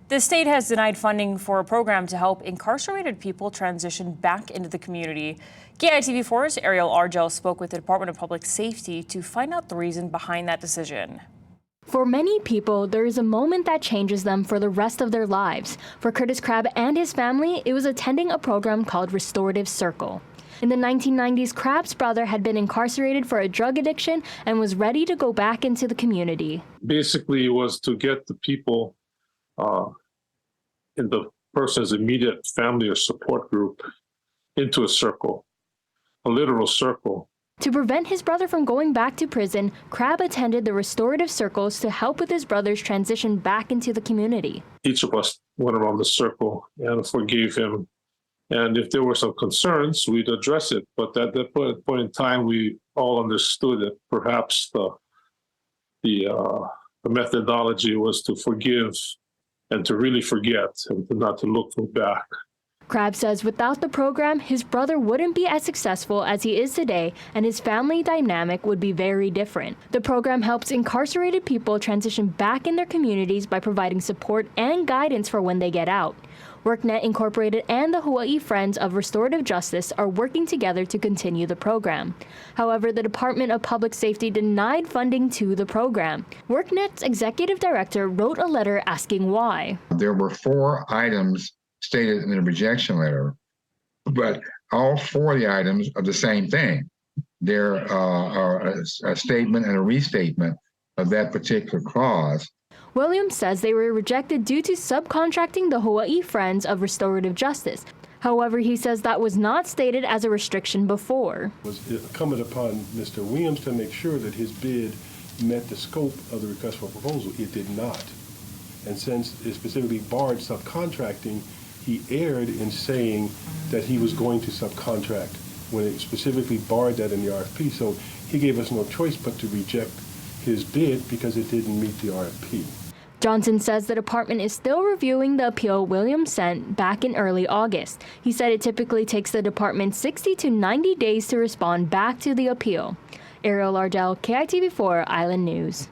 The state has denied funding for a program to help incarcerated people transition back into the community. KITV4's Ariel Argel spoke with the Department of Public Safety to find out the reason behind that decision. For many people, there is a moment that changes them for the rest of their lives. For Curtis Crabb and his family, it was attending a program called Restorative Circler. In the 1990s, Crabb's brother had been incarcerated for a drug addiction and was ready to go back into the community. Basically, it was to get the people in the person's immediate family or support group into a circle, a literal circle. To prevent his brother from going back to prison, Crabb attended the restorative circles to help with his brother's transition back into the community. Each of us went around the circle and forgave him. And if there were some concerns, we'd address it. But at that point in time, we all understood that perhaps the methodology was to forgive and to really forget and not to look back. Crabb says without the program, his brother wouldn't be as successful as he is today, and his family dynamic would be very different. The program helps incarcerated people transition back in their communities by providing support and guidance for when they get out. WorkNet Incorporated and the Hawaii Friends of Restorative Justice are working together to continue the program. However, the Department of Public Safety denied funding to the program. WorkNet's executive director wrote a letter asking why. There were 4 items stated in the rejection letter, but all 4 of the items are the same thing. There are a statement and a restatement of that particular clause. Williams says they were rejected due to subcontracting the Hawaii Friends of Restorative Justice. However, he says that was not stated as a restriction before. It was incumbent upon Mr. Williams to make sure that his bid met the scope of the request for proposal. It did not. And since it specifically barred subcontracting, he erred in saying that he was going to subcontract when it specifically barred that in the RFP. So he gave us no choice but to reject his bid because it didn't meet the RFP. Johnson says the department is still reviewing the appeal Williams sent back in early August. He said it typically takes the department 60 to 90 days to respond back to the appeal. Ariel Ardell, KITV4 Island News.